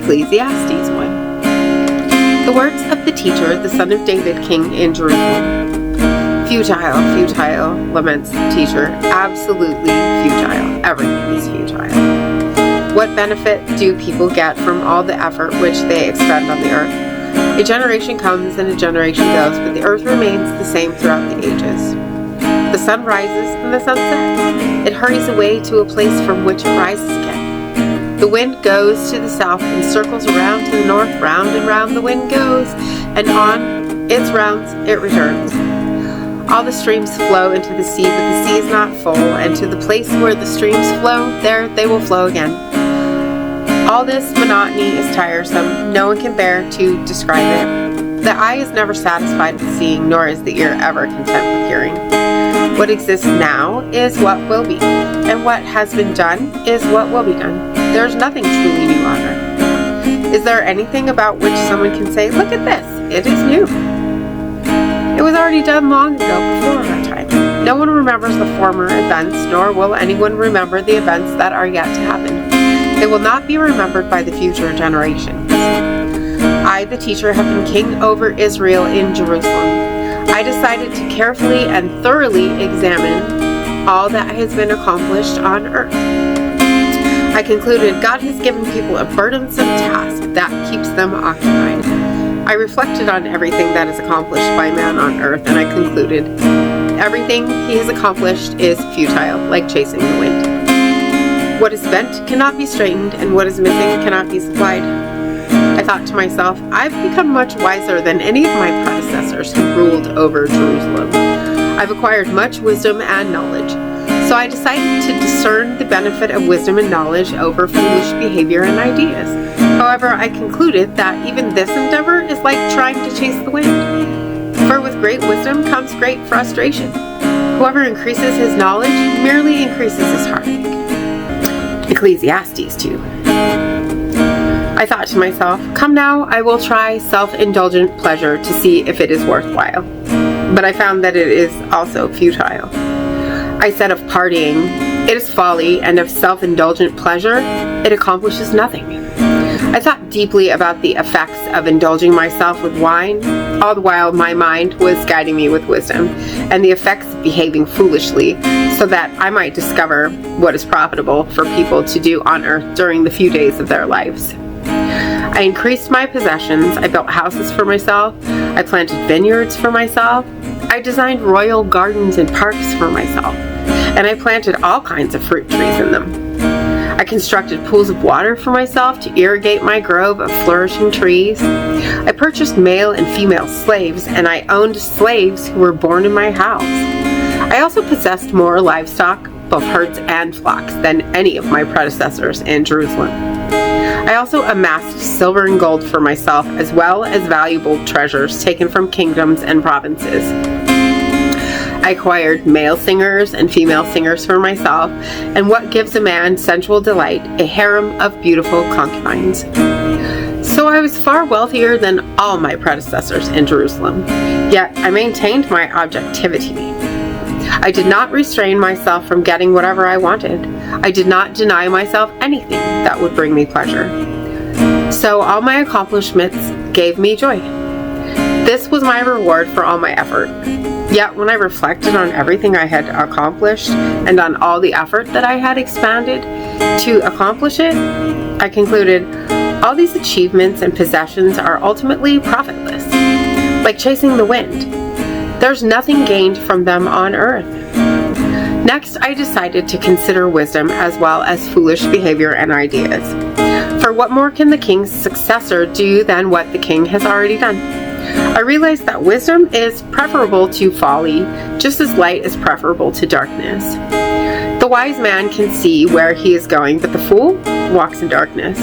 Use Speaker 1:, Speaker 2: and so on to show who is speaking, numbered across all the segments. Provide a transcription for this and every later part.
Speaker 1: Ecclesiastes 1. The words of the teacher, the son of David, king in Jerusalem. Futile, futile, laments the teacher. Absolutely futile. Everything is futile. What benefit do people get from all the effort which they expend on the earth? A generation comes and a generation goes, but the earth remains the same throughout the ages. The sun rises and the sun sets. It hurries away to a place from which it rises again. The wind goes to the south and circles around to the north. Round and round the wind goes, and on its rounds it returns. All the streams flow into the sea, but the sea is not full, and to the place where the streams flow, there they will flow again. All this monotony is tiresome. No one can bear to describe it. The eye is never satisfied with seeing, nor is the ear ever content with hearing. What exists now is what will be, and what has been done is what will be done. There is nothing truly new on earth. Is there anything about which someone can say, "Look at this, it is new"? It was already done long ago, before our time. No one remembers the former events, nor will anyone remember the events that are yet to happen. They will not be remembered by the future generations. I, the teacher, have been king over Israel in Jerusalem. I decided to carefully and thoroughly examine all that has been accomplished on earth. I concluded God has given people a burdensome task that keeps them occupied. I reflected on everything that is accomplished by man on earth, and I concluded everything he has accomplished is futile, like chasing the wind. What is bent cannot be straightened, and what is missing cannot be supplied. I thought to myself, I've become much wiser than any of my predecessors who ruled over Jerusalem. I've acquired much wisdom and knowledge. So I decided to discern the benefit of wisdom and knowledge over foolish behavior and ideas. However, I concluded that even this endeavor is like trying to chase the wind. For with great wisdom comes great frustration. Whoever increases his knowledge merely increases his heartache. Ecclesiastes 2. I thought to myself, come now, I will try self-indulgent pleasure to see if it is worthwhile. But I found that it is also futile. I said of partying, it is folly, and of self-indulgent pleasure, it accomplishes nothing. I thought deeply about the effects of indulging myself with wine, all the while my mind was guiding me with wisdom, and the effects of behaving foolishly, so that I might discover what is profitable for people to do on earth during the few days of their lives. I increased my possessions, I built houses for myself, I planted vineyards for myself, I designed royal gardens and parks for myself, and I planted all kinds of fruit trees in them. I constructed pools of water for myself to irrigate my grove of flourishing trees. I purchased male and female slaves, and I owned slaves who were born in my house. I also possessed more livestock, both herds and flocks, than any of my predecessors in Jerusalem. I also amassed silver and gold for myself, as well as valuable treasures taken from kingdoms and provinces. I acquired male singers and female singers for myself, and what gives a man sensual delight, a harem of beautiful concubines. So I was far wealthier than all my predecessors in Jerusalem, yet I maintained my objectivity. I did not restrain myself from getting whatever I wanted. I did not deny myself anything that would bring me pleasure. So all my accomplishments gave me joy. This was my reward for all my effort. Yet when I reflected on everything I had accomplished and on all the effort that I had expended to accomplish it, I concluded all these achievements and possessions are ultimately profitless, like chasing the wind. There's nothing gained from them on earth. Next, I decided to consider wisdom as well as foolish behavior and ideas. For what more can the king's successor do than what the king has already done? I realized that wisdom is preferable to folly, just as light is preferable to darkness. The wise man can see where he is going, but the fool walks in darkness.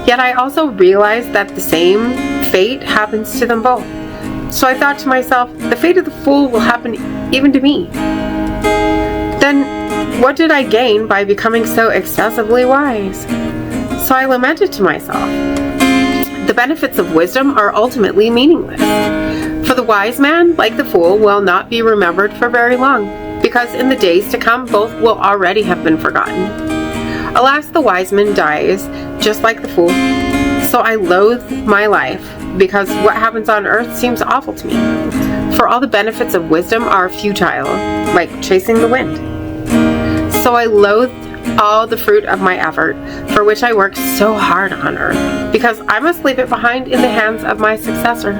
Speaker 1: Yet I also realized that the same fate happens to them both. So I thought to myself, the fate of the fool will happen even to me. Then what did I gain by becoming so excessively wise? So I lamented to myself, the benefits of wisdom are ultimately meaningless. For the wise man, like the fool, will not be remembered for very long, because in the days to come both will already have been forgotten. Alas, the wise man dies, just like the fool. So I loathe my life, because what happens on earth seems awful to me. For all the benefits of wisdom are futile, like chasing the wind. So I loathe all the fruit of my effort, for which I work so hard on earth, because I must leave it behind in the hands of my successor.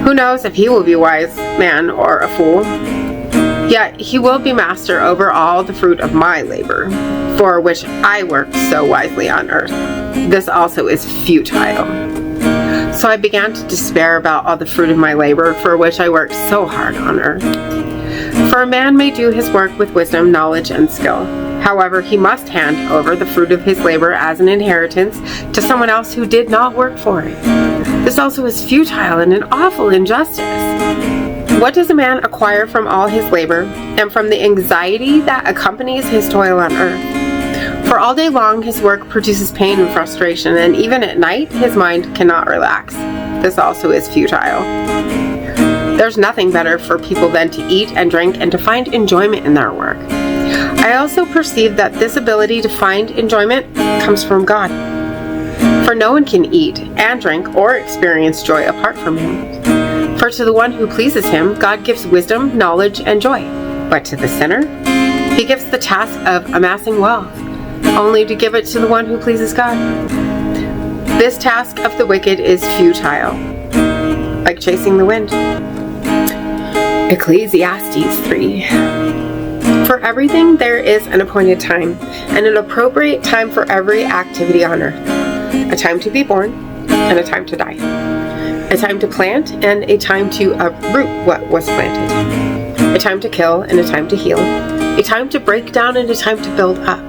Speaker 1: Who knows if he will be a wise man or a fool? Yet he will be master over all the fruit of my labor, for which I worked so wisely on earth. This also is futile. So I began to despair about all the fruit of my labor, for which I worked so hard on earth. For a man may do his work with wisdom, knowledge, and skill. However, he must hand over the fruit of his labor as an inheritance to someone else who did not work for it. This also is futile and an awful injustice. What does a man acquire from all his labor and from the anxiety that accompanies his toil on earth? For all day long his work produces pain and frustration, and even at night his mind cannot relax. This also is futile. There's nothing better for people than to eat and drink and to find enjoyment in their work. I also perceive that this ability to find enjoyment comes from God. For no one can eat and drink or experience joy apart from Him. For to the one who pleases Him, God gives wisdom, knowledge, and joy. But to the sinner, He gives the task of amassing wealth, only to give it to the one who pleases God. This task of the wicked is futile, like chasing the wind. Ecclesiastes 3. For everything there is an appointed time, and an appropriate time for every activity on earth. A time to be born, and a time to die. A time to plant, and a time to uproot what was planted. A time to kill, and a time to heal. A time to break down, and a time to build up.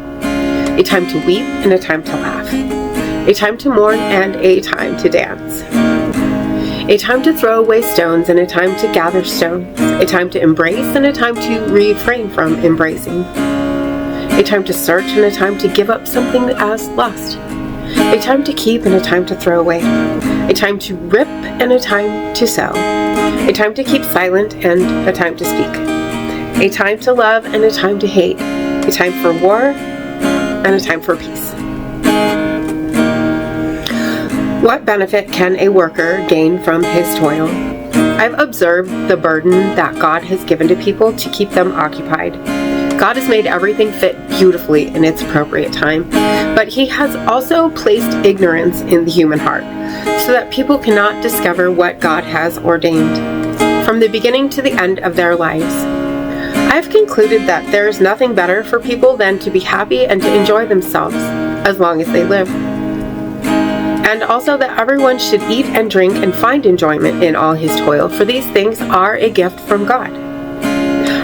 Speaker 1: A time to weep, and a time to laugh. A time to mourn, and a time to dance. A time to throw away stones, and a time to gather stones. A time to embrace, and a time to refrain from embracing. A time to search, and a time to give up something as lost. A time to keep, and a time to throw away. A time to rip, and a time to sow. A time to keep silent, and a time to speak. A time to love, and a time to hate. A time for war, and a time for peace. What benefit can a worker gain from his toil? I've observed the burden that God has given to people to keep them occupied. God has made everything fit beautifully in its appropriate time, but He has also placed ignorance in the human heart, so that people cannot discover what God has ordained, from the beginning to the end of their lives. I have concluded that there is nothing better for people than to be happy and to enjoy themselves, as long as they live. And also that everyone should eat and drink and find enjoyment in all his toil, for these things are a gift from God.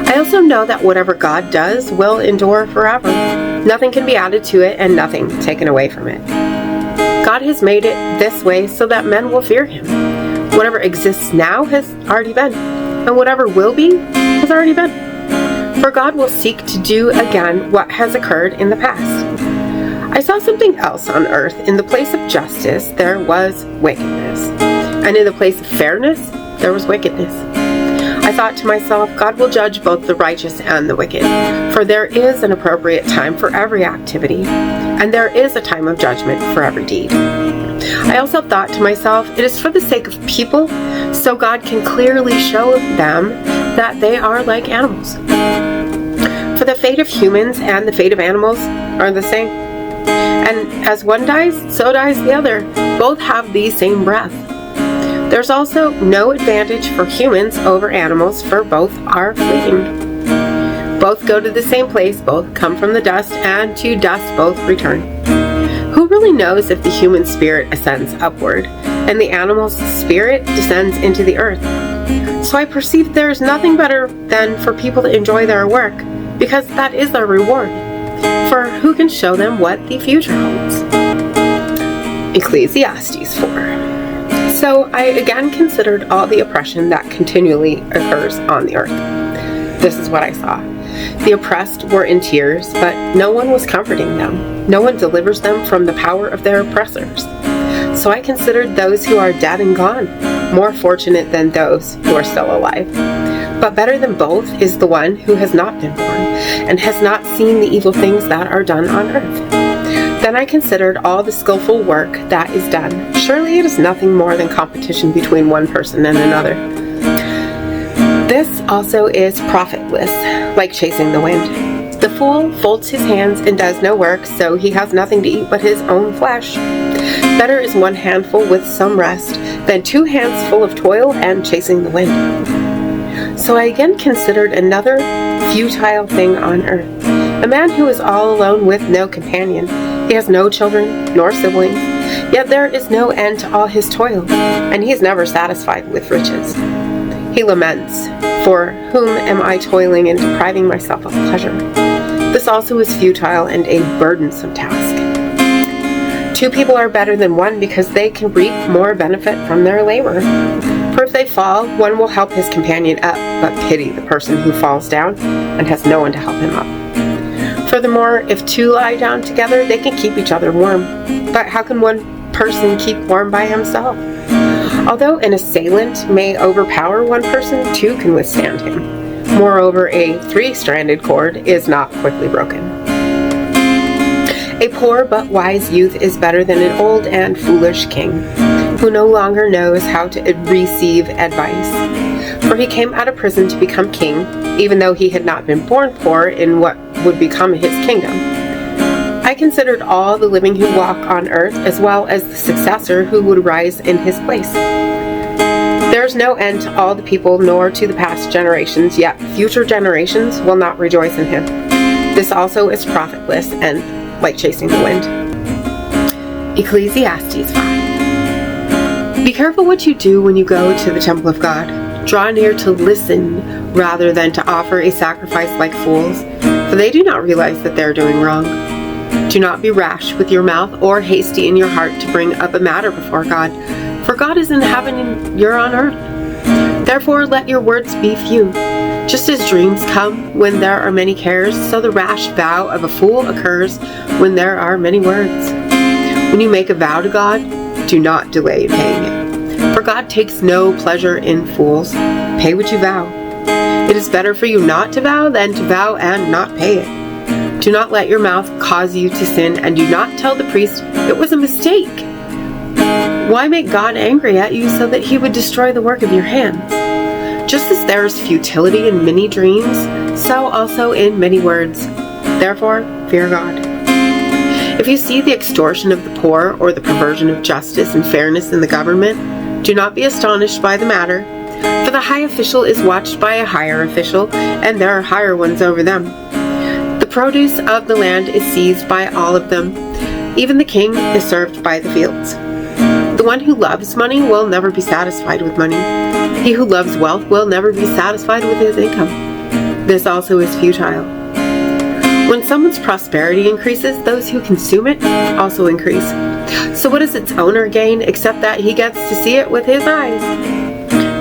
Speaker 1: I also know that whatever God does will endure forever. Nothing can be added to it and nothing taken away from it. God has made it this way so that men will fear Him. Whatever exists now has already been, and whatever will be has already been. For God will seek to do again what has occurred in the past. I saw something else on earth. In the place of justice, there was wickedness. And in the place of fairness, there was wickedness. I thought to myself, God will judge both the righteous and the wicked. For there is an appropriate time for every activity, and there is a time of judgment for every deed. I also thought to myself, it is for the sake of people, so God can clearly show them that they are like animals. For the fate of humans and the fate of animals are the same. And as one dies, so dies the other. Both have the same breath. There's also no advantage for humans over animals, for both are fleeting. Both go to the same place, both come from the dust, and to dust both return. Who really knows if the human spirit ascends upward, and the animal's spirit descends into the earth? So I perceive there is nothing better than for people to enjoy their work, because that is their reward. For who can show them what the future holds? Ecclesiastes 4. So I again considered all the oppression that continually occurs on the earth. This is what I saw. The oppressed were in tears, but no one was comforting them. No one delivers them from the power of their oppressors. So I considered those who are dead and gone more fortunate than those who are still alive. But better than both is the one who has not been born, and has not seen the evil things that are done on earth. Then I considered all the skillful work that is done. Surely it is nothing more than competition between one person and another. This also is profitless, like chasing the wind. The fool folds his hands and does no work, so he has nothing to eat but his own flesh. Better is one handful with some rest than 2 hands full of toil and chasing the wind. So I again considered another futile thing on earth. A man who is all alone with no companion. He has no children nor siblings, yet there is no end to all his toil, and he is never satisfied with riches. He laments, "For whom am I toiling and depriving myself of pleasure?" This also is futile and a burdensome task. 2 people are better than 1 because they can reap more benefit from their labor. For if they fall, one will help his companion up, but pity the person who falls down and has no one to help him up. Furthermore, if 2 lie down together, they can keep each other warm. But how can one person keep warm by himself? Although an assailant may overpower one person, 2 can withstand him. Moreover, a 3-stranded cord is not quickly broken. A poor but wise youth is better than an old and foolish king, who no longer knows how to receive advice. For he came out of prison to become king, even though he had not been born poor in what would become his kingdom. I considered all the living who walk on earth, as well as the successor who would rise in his place. There is no end to all the people, nor to the past generations, yet future generations will not rejoice in him. This also is profitless and like chasing the wind. Ecclesiastes 5. Be careful what you do when you go to the temple of God. Draw near to listen rather than to offer a sacrifice like fools, for they do not realize that they are doing wrong. Do not be rash with your mouth or hasty in your heart to bring up a matter before God, for God is in heaven and you're on earth. Therefore let your words be few. Just as dreams come when there are many cares, so the rash vow of a fool occurs when there are many words. When you make a vow to God, do not delay in paying it. For God takes no pleasure in fools. Pay what you vow. It is better for you not to vow than to vow and not pay it. Do not let your mouth cause you to sin, and do not tell the priest it was a mistake. Why make God angry at you so that he would destroy the work of your hands? Just as there is futility in many dreams, so also in many words. Therefore, fear God. If you see the extortion of the poor or the perversion of justice and fairness in the government, do not be astonished by the matter, for the high official is watched by a higher official, and there are higher ones over them. The produce of the land is seized by all of them. Even the king is served by the fields. The one who loves money will never be satisfied with money. He who loves wealth will never be satisfied with his income. This also is futile. When someone's prosperity increases, those who consume it also increase. So what does its owner gain except that he gets to see it with his eyes?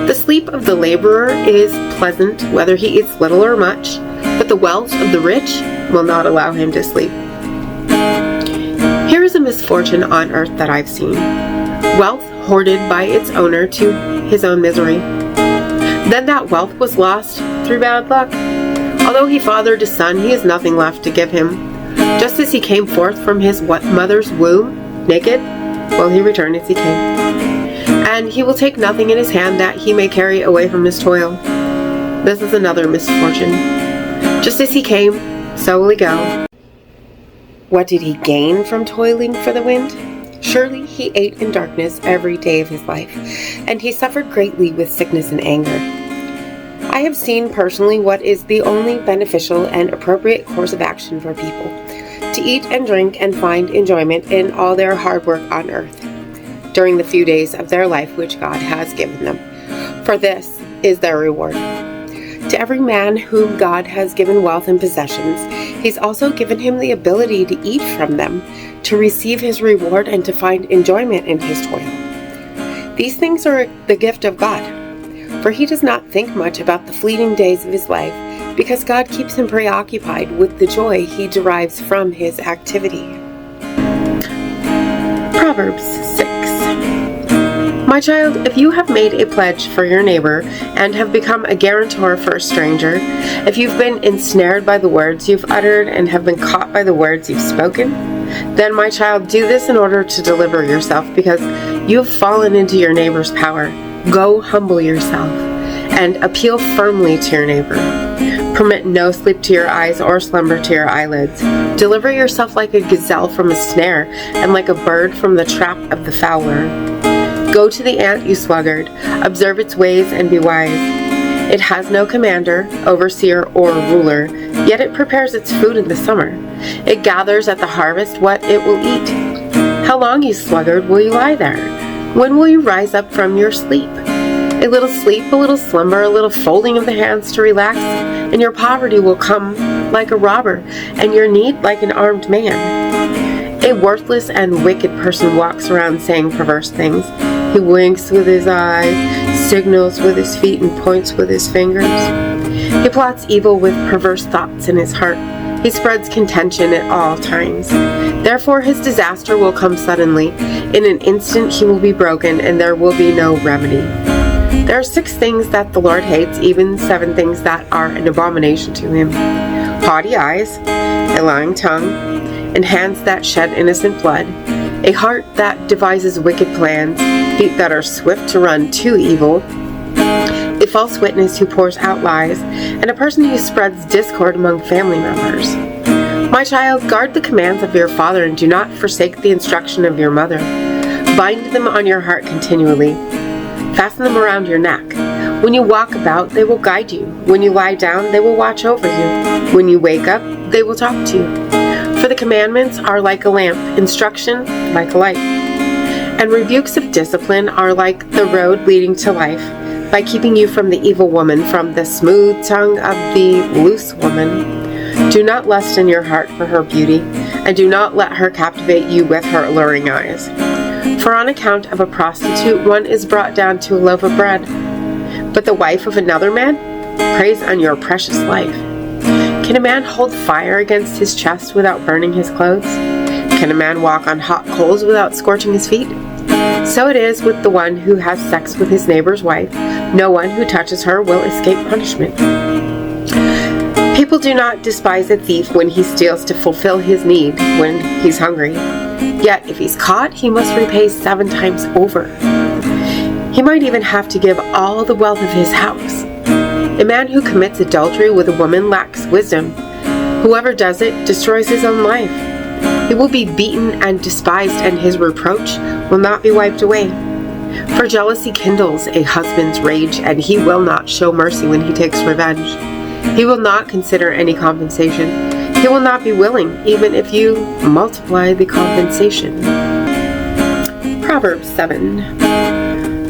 Speaker 1: The sleep of the laborer is pleasant, whether he eats little or much, but the wealth of the rich will not allow him to sleep. Here is a misfortune on earth that I've seen. Wealth hoarded by its owner to his own misery. Then that wealth was lost through bad luck. Although he fathered a son, he has nothing left to give him. Just as he came forth from his mother's womb, naked, will he return as he came. And he will take nothing in his hand that he may carry away from his toil. This is another misfortune. Just as he came, so will he go. What did he gain from toiling for the wind? Surely he ate in darkness every day of his life, and he suffered greatly with sickness and anger. I have seen personally what is the only beneficial and appropriate course of action for people: to eat and drink and find enjoyment in all their hard work on earth, during the few days of their life which God has given them. For this is their reward. To every man whom God has given wealth and possessions, he's also given him the ability to eat from them, to receive his reward, and to find enjoyment in his toil. These things are the gift of God, for he does not think much about the fleeting days of his life, because God keeps him preoccupied with the joy he derives from his activity. Proverbs 6. My child, if you have made a pledge for your neighbor and have become a guarantor for a stranger, if you've been ensnared by the words you've uttered and have been caught by the words you've spoken, Then, my child, do this in order to deliver yourself, because you have fallen into your neighbor's power. Go humble yourself and appeal firmly to your neighbor. Permit no sleep to your eyes or slumber to your eyelids. Deliver yourself like a gazelle from a snare, and like a bird from the trap of the fowler. Go to the ant, you sluggard. Observe its ways and be wise. It has no commander, overseer, or ruler, yet it prepares its food in the summer. It gathers at the harvest what it will eat. How long, you sluggard, will you lie there? When will you rise up from your sleep? A little sleep, a little slumber, a little folding of the hands to relax, and your poverty will come like a robber, and your need like an armed man. A worthless and wicked person walks around saying perverse things. He winks with his eyes, signals with his feet, and points with his fingers. He plots evil with perverse thoughts in his heart. He spreads contention at all times. Therefore his disaster will come suddenly. In an instant he will be broken, and there will be no remedy. There are 6 things that the Lord hates, even 7 things that are an abomination to him: haughty eyes, a lying tongue, and hands that shed innocent blood, a heart that devises wicked plans, feet that are swift to run to evil, a false witness who pours out lies, and a person who spreads discord among family members. My child, guard the commands of your father, and do not forsake the instruction of your mother. Bind them on your heart continually. Fasten them around your neck. When you walk about, they will guide you. When you lie down, they will watch over you. When you wake up, they will talk to you. For the commandments are like a lamp, instruction like a light. And rebukes of discipline are like the road leading to life, by keeping you from the evil woman, from the smooth tongue of the loose woman. Do not lust in your heart for her beauty, and do not let her captivate you with her alluring eyes. For on account of a prostitute one is brought down to a loaf of bread. But the wife of another man preys on your precious life. Can a man hold fire against his chest without burning his clothes? Can a man walk on hot coals without scorching his feet? So it is with the one who has sex with his neighbor's wife. No one who touches her will escape punishment. People do not despise a thief when he steals to fulfill his need when he's hungry. Yet if he's caught, he must repay 7 times over. He might even have to give all the wealth of his house. A man who commits adultery with a woman lacks wisdom. Whoever does it destroys his own life. He will be beaten and despised, and his reproach will not be wiped away. For jealousy kindles a husband's rage, and he will not show mercy when he takes revenge. He will not consider any compensation. He will not be willing, even if you multiply the compensation. Proverbs 7.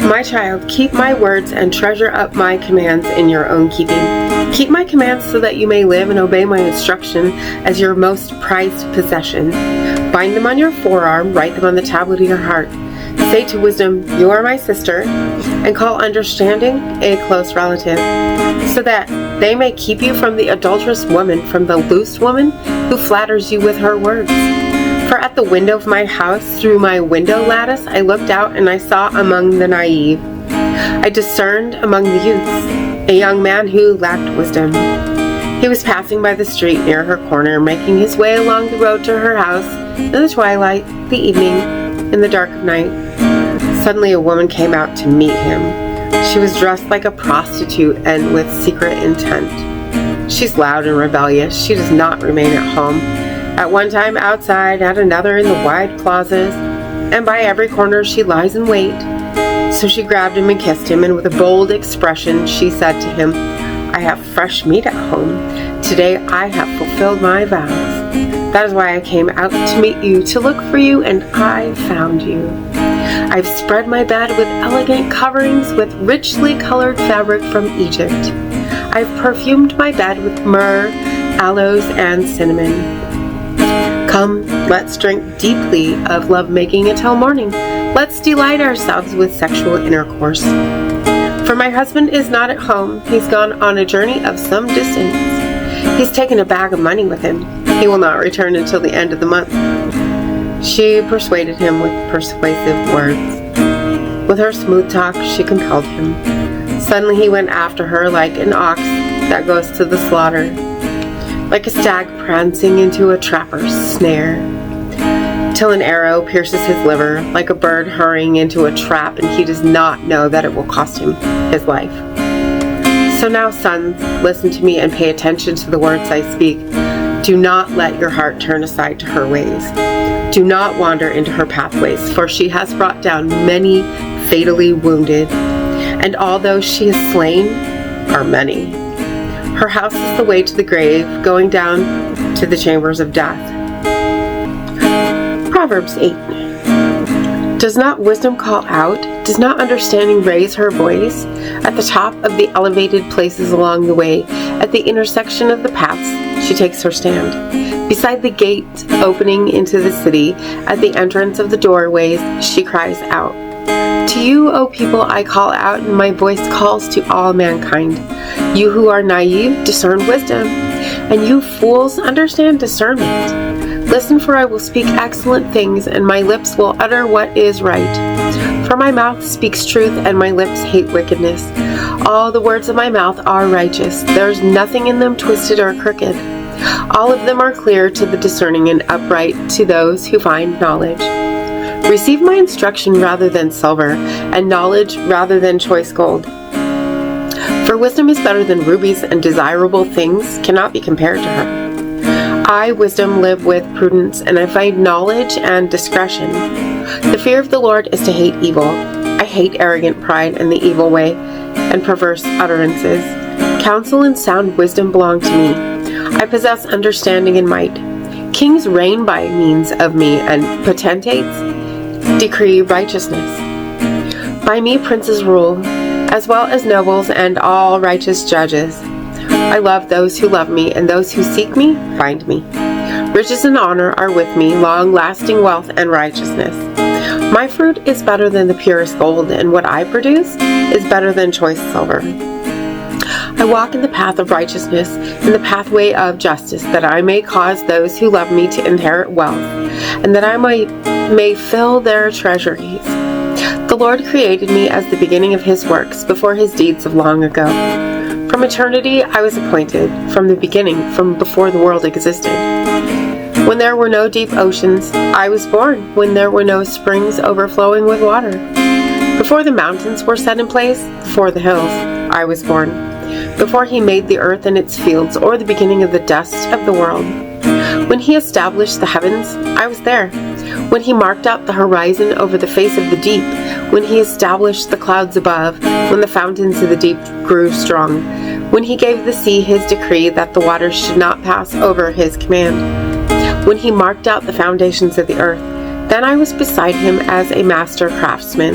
Speaker 1: My child, keep my words and treasure up my commands in your own keeping. Keep my commands so that you may live, and obey my instruction as your most prized possession. Bind them on your forearm, write them on the tablet of your heart. Say to wisdom, you are my sister, and call understanding a close relative, so that they may keep you from the adulterous woman, from the loose woman who flatters you with her words. For at the window of my house, through my window lattice, I looked out, and I saw among the naive. I discerned among the youths a young man who lacked wisdom. He was passing by the street near her corner, making his way along the road to her house in the twilight, the evening, in the dark of night. Suddenly a woman came out to meet him. She was dressed like a prostitute and with secret intent. She's loud and rebellious. She does not remain at home. At one time outside, at another in the wide plazas, and by every corner she lies in wait. So she grabbed him and kissed him, and with a bold expression she said to him, I have fresh meat at home. Today I have fulfilled my vows. That is why I came out to meet you, to look for you, and I found you. I've spread my bed with elegant coverings, with richly colored fabric from Egypt. I've perfumed my bed with myrrh, aloes, and cinnamon. Come, let's drink deeply of lovemaking until morning. Let's delight ourselves with sexual intercourse. For my husband is not at home. He's gone on a journey of some distance. He's taken a bag of money with him. He will not return until the end of the month. She persuaded him with persuasive words. With her smooth talk, she compelled him. Suddenly he went after her like an ox that goes to the slaughter, like a stag prancing into a trapper's snare. till an arrow pierces his liver, like a bird hurrying into a trap, and he does not know that it will cost him his life. So now, sons, listen to me and pay attention to the words I speak. Do not let your heart turn aside to her ways. Do not wander into her pathways, for she has brought down many fatally wounded, and all those she has slain are many. Her house is the way to the grave, going down to the chambers of death. Proverbs 8. Does not wisdom call out? Does not understanding raise her voice? At the top of the elevated places along the way, at the intersection of the paths, she takes her stand. Beside the gate opening into the city, at the entrance of the doorways, she cries out. To you, O people, I call out, and my voice calls to all mankind. You who are naive, discern wisdom, and you fools, understand discernment. Listen, for I will speak excellent things, and my lips will utter what is right. For my mouth speaks truth, and my lips hate wickedness. All the words of my mouth are righteous. There is nothing in them twisted or crooked. All of them are clear to the discerning and upright to those who find knowledge. Receive my instruction rather than silver, and knowledge rather than choice gold. For wisdom is better than rubies, and desirable things cannot be compared to her. I, wisdom, live with prudence, and I find knowledge and discretion. The fear of the Lord is to hate evil. I hate arrogant pride and the evil way, and perverse utterances. Counsel and sound wisdom belong to me. I possess understanding and might. Kings reign by means of me, and potentates decree righteousness. By me princes rule, as well as nobles and all righteous judges. I love those who love me, and those who seek me find me. Riches and honor are with me, long-lasting wealth and righteousness. My fruit is better than the purest gold, and what I produce is better than choice silver. I walk in the path of righteousness, in the pathway of justice, that I may cause those who love me to inherit wealth, and that I may fill their treasuries. The Lord created me as the beginning of his works, before his deeds of long ago. From eternity I was appointed, from the beginning, from before the world existed. When there were no deep oceans, I was born, when there were no springs overflowing with water. Before the mountains were set in place, before the hills, I was born. Before he made the earth and its fields, or the beginning of the dust of the world. When he established the heavens, I was there. When he marked out the horizon over the face of the deep, when he established the clouds above, when the fountains of the deep grew strong, when he gave the sea his decree that the waters should not pass over his command, when he marked out the foundations of the earth, then I was beside him as a master craftsman,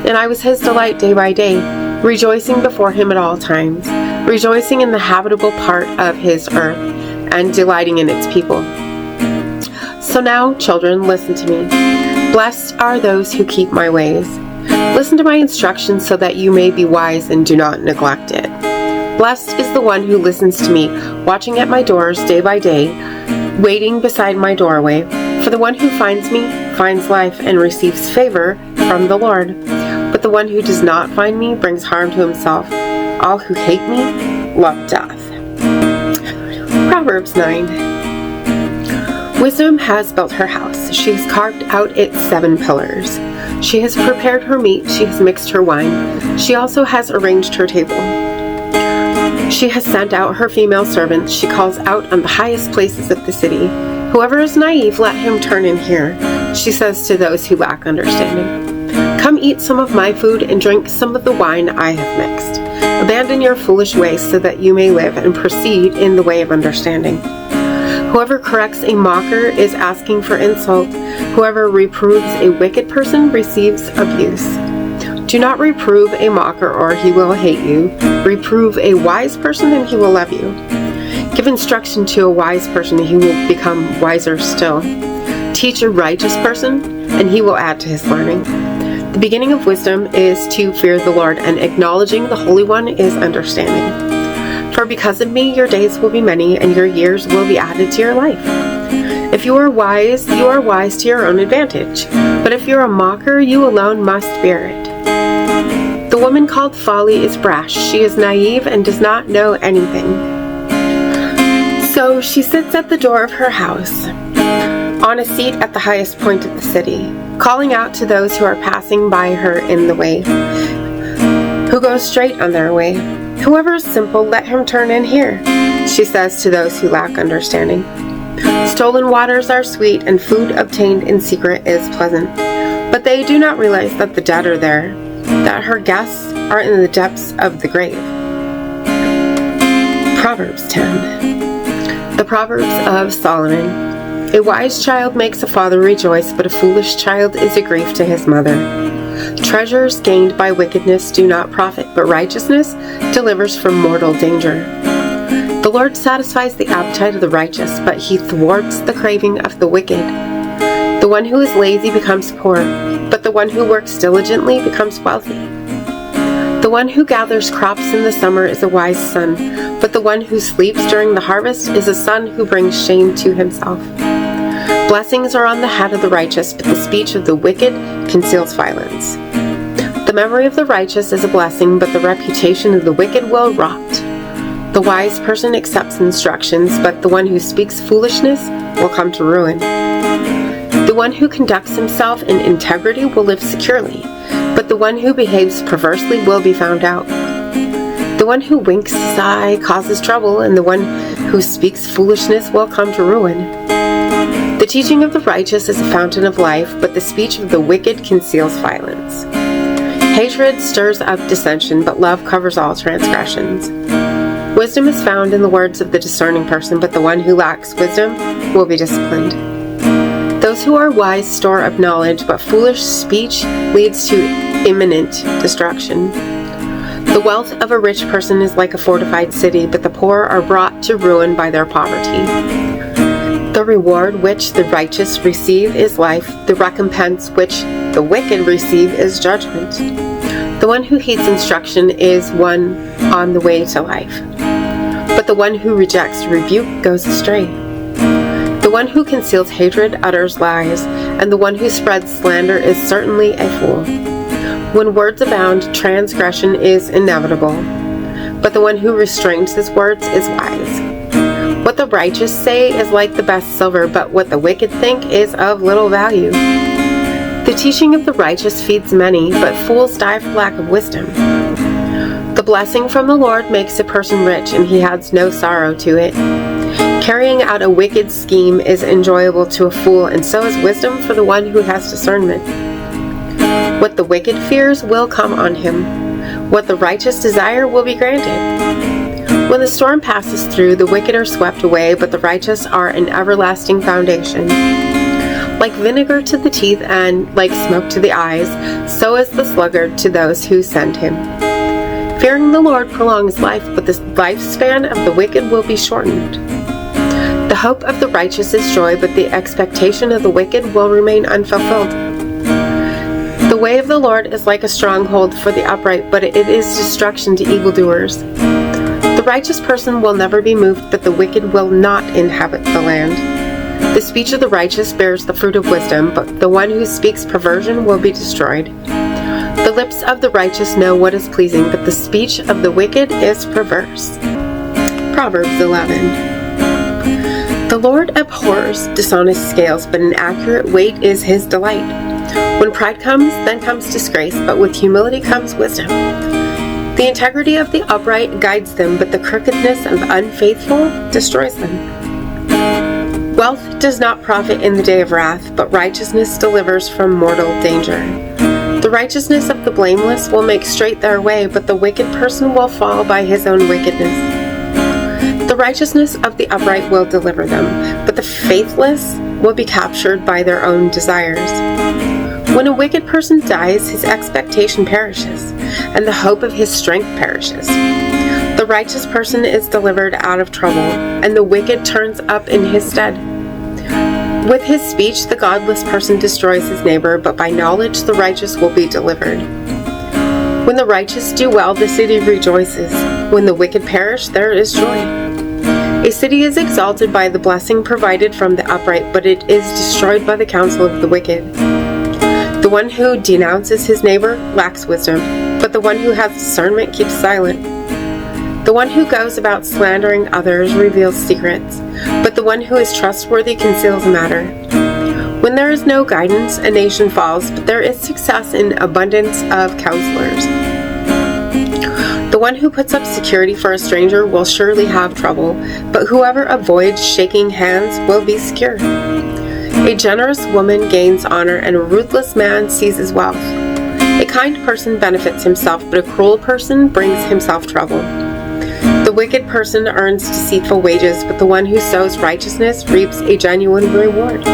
Speaker 1: and I was his delight day by day, rejoicing before him at all times, rejoicing in the habitable part of his earth, and delighting in its people. So now, children, listen to me. Blessed are those who keep my ways. Listen to my instructions so that you may be wise and do not neglect it. Blessed is the one who listens to me, watching at my doors day by day, waiting beside my doorway. For the one who finds me finds life and receives favor from the Lord. But the one who does not find me brings harm to himself. All who hate me love death. Proverbs 9. Wisdom has built her house. She has carved out its 7 pillars. She has prepared her meat. She has mixed her wine. She also has arranged her table. She has sent out her female servants. She calls out on the highest places of the city. Whoever is naive, let him turn in here, she says to those who lack understanding. Come eat some of my food and drink some of the wine I have mixed. Abandon your foolish ways so that you may live and proceed in the way of understanding. Whoever corrects a mocker is asking for insult. Whoever reproves a wicked person receives abuse. Do not reprove a mocker or he will hate you. Reprove a wise person and he will love you. Give instruction to a wise person and he will become wiser still. Teach a righteous person and he will add to his learning. The beginning of wisdom is to fear the Lord, and acknowledging the Holy One is understanding. For because of me, your days will be many, and your years will be added to your life. If you are wise to your own advantage. But if you're a mocker, you alone must bear it. The woman called Folly is brash. She is naive and does not know anything. So she sits at the door of her house. on a seat at the highest point of the city, calling out to those who are passing by her in the way, who go straight on their way. Whoever is simple, let him turn in here, she says to those who lack understanding. Stolen waters are sweet, and food obtained in secret is pleasant. But they do not realize that the dead are there, that her guests are in the depths of the grave. Proverbs 10. The Proverbs of Solomon. A wise child makes a father rejoice, but a foolish child is a grief to his mother. Treasures gained by wickedness do not profit, but righteousness delivers from mortal danger. The Lord satisfies the appetite of the righteous, but he thwarts the craving of the wicked. The one who is lazy becomes poor, but the one who works diligently becomes wealthy. The one who gathers crops in the summer is a wise son, but the one who sleeps during the harvest is a son who brings shame to himself. Blessings are on the head of the righteous, but the speech of the wicked conceals violence. The memory of the righteous is a blessing, but the reputation of the wicked will rot. The wise person accepts instructions, but the one who speaks foolishness will come to ruin. The one who conducts himself in integrity will live securely, but the one who behaves perversely will be found out. The one who winks his eye causes trouble, and the one who speaks foolishness will come to ruin. The teaching of the righteous is a fountain of life, but the speech of the wicked conceals violence. Hatred stirs up dissension, but love covers all transgressions. Wisdom is found in the words of the discerning person, but the one who lacks wisdom will be disciplined. Those who are wise store up knowledge, but foolish speech leads to imminent destruction. The wealth of a rich person is like a fortified city, but the poor are brought to ruin by their poverty. The reward which the righteous receive is life, the recompense which the wicked receive is judgment. The one who heeds instruction is one on the way to life, but the one who rejects rebuke goes astray. The one who conceals hatred utters lies, and the one who spreads slander is certainly a fool. When words abound, transgression is inevitable, but the one who restrains his words is wise. What the righteous say is like the best silver, but what the wicked think is of little value. The teaching of the righteous feeds many, but fools die for lack of wisdom. The blessing from the Lord makes a person rich, and he adds no sorrow to it. Carrying out a wicked scheme is enjoyable to a fool, and so is wisdom for the one who has discernment. What the wicked fears will come on him. What the righteous desire will be granted. When the storm passes through, the wicked are swept away, but the righteous are an everlasting foundation. Like vinegar to the teeth and like smoke to the eyes, so is the sluggard to those who send him. Fearing the Lord prolongs life, but the lifespan of the wicked will be shortened. The hope of the righteous is joy, but the expectation of the wicked will remain unfulfilled. The way of the Lord is like a stronghold for the upright, but it is destruction to evildoers. The righteous person will never be moved, but the wicked will not inhabit the land. The speech of the righteous bears the fruit of wisdom, but the one who speaks perversion will be destroyed. The lips of the righteous know what is pleasing, but the speech of the wicked is perverse. Proverbs 11. The Lord abhors dishonest scales, but an accurate weight is his delight. When pride comes, then comes disgrace, but with humility comes wisdom. The integrity of the upright guides them, but the crookedness of unfaithful destroys them. Wealth does not profit in the day of wrath, but righteousness delivers from mortal danger. The righteousness of the blameless will make straight their way, but the wicked person will fall by his own wickedness. The righteousness of the upright will deliver them, but the faithless will be captured by their own desires. When a wicked person dies, his expectation perishes, and the hope of his strength perishes. The righteous person is delivered out of trouble, and the wicked turns up in his stead. With his speech, the godless person destroys his neighbor, but by knowledge the righteous will be delivered. When the righteous do well, the city rejoices. When the wicked perish, there is joy. A city is exalted by the blessing provided from the upright, but it is destroyed by the counsel of the wicked. The one who denounces his neighbor lacks wisdom, but the one who has discernment keeps silent. The one who goes about slandering others reveals secrets, but the one who is trustworthy conceals a matter. When there is no guidance, a nation falls, but there is success in abundance of counselors. The one who puts up security for a stranger will surely have trouble, but whoever avoids shaking hands will be secure. A generous woman gains honor, and a ruthless man seizes wealth. A kind person benefits himself, but a cruel person brings himself trouble. The wicked person earns deceitful wages, but the one who sows righteousness reaps a genuine reward.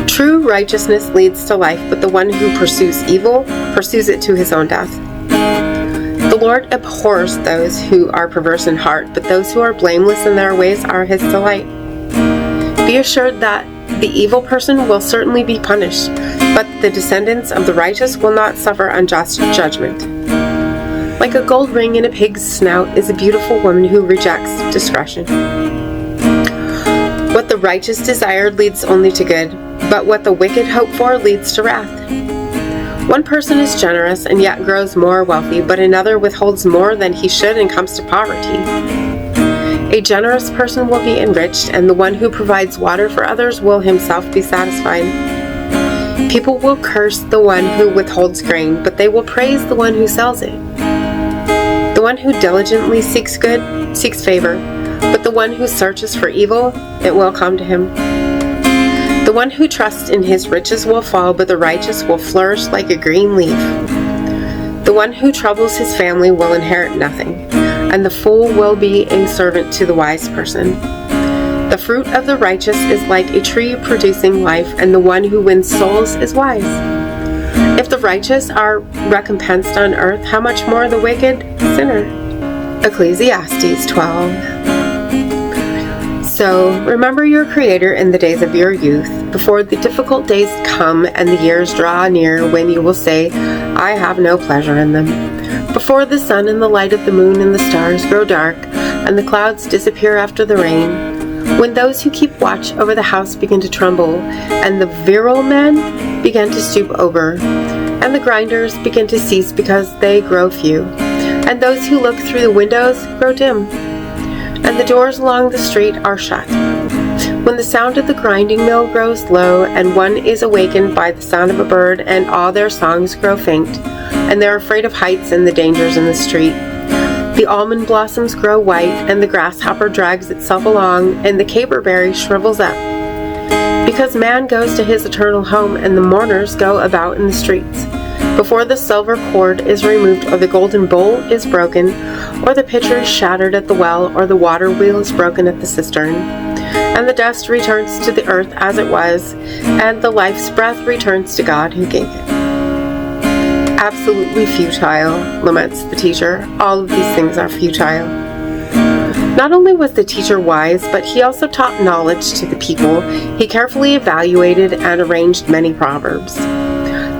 Speaker 1: True righteousness leads to life, but the one who pursues evil pursues it to his own death. The Lord abhors those who are perverse in heart, but those who are blameless in their ways are his delight. Be assured that the evil person will certainly be punished, but the descendants of the righteous will not suffer unjust judgment. Like a gold ring in a pig's snout is a beautiful woman who rejects discretion. What the righteous desire leads only to good, but what the wicked hope for leads to wrath. One person is generous and yet grows more wealthy, but another withholds more than he should and comes to poverty. A generous person will be enriched, and the one who provides water for others will himself be satisfied. People will curse the one who withholds grain, but they will praise the one who sells it. The one who diligently seeks good seeks favor, but the one who searches for evil, it will come to him. The one who trusts in his riches will fall, but the righteous will flourish like a green leaf. The one who troubles his family will inherit nothing, and the fool will be a servant to the wise person. The fruit of the righteous is like a tree producing life, and the one who wins souls is wise. If the righteous are recompensed on earth, how much more the wicked sinner? Ecclesiastes 12. So, remember your Creator in the days of your youth, before the difficult days come and the years draw near when you will say, I have no pleasure in them. Before the sun and the light of the moon and the stars grow dark, and the clouds disappear after the rain, when those who keep watch over the house begin to tremble, and the virile men begin to stoop over, and the grinders begin to cease because they grow few, and those who look through the windows grow dim, and the doors along the street are shut. When the sound of the grinding mill grows low, and one is awakened by the sound of a bird, and all their songs grow faint, and they're afraid of heights and the dangers in the street. The almond blossoms grow white, and the grasshopper drags itself along, and the caperberry shrivels up. Because man goes to his eternal home, and the mourners go about in the streets. Before the silver cord is removed, or the golden bowl is broken, or the pitcher is shattered at the well, or the water wheel is broken at the cistern, and the dust returns to the earth as it was, and the life's breath returns to God who gave it. Absolutely futile, laments the teacher. All of these things are futile. Not only was the teacher wise, but he also taught knowledge to the people. He carefully evaluated and arranged many proverbs.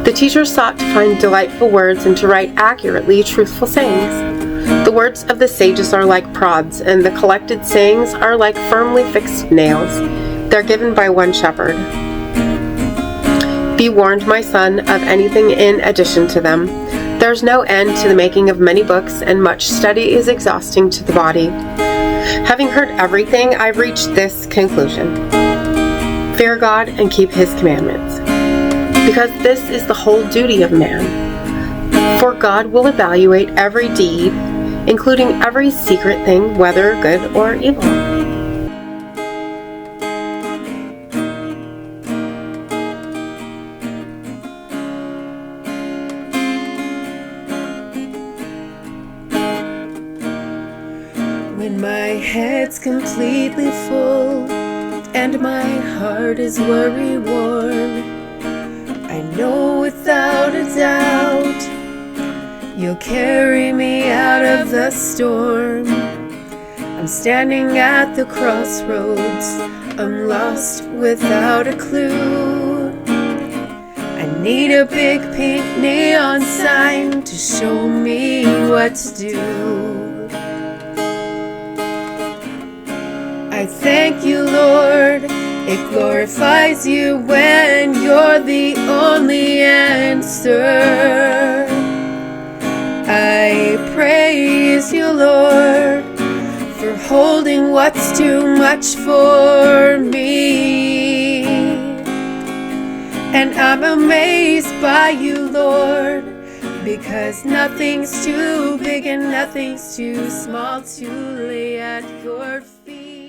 Speaker 1: The teacher sought to find delightful words and to write accurately truthful sayings. The words of the sages are like prods, and the collected sayings are like firmly fixed nails. They're given by one shepherd. Be warned, my son, of anything in addition to them. There's no end to the making of many books, and much study is exhausting to the body. Having heard everything, I've reached this conclusion. Fear God and keep his commandments, because this is the whole duty of man. For God will evaluate every deed, including every secret thing, whether good or evil.
Speaker 2: When my head's completely full and my heart is worry-worn, I know without a doubt you'll carry me out of the storm. I'm standing at the crossroads, I'm lost without a clue. I need a big pink neon sign to show me what to do. I thank you, Lord, it glorifies you when you're the only answer. I praise you, Lord, for holding what's too much for me. And I'm amazed by you, Lord, because nothing's too big and nothing's too small to lay at your feet.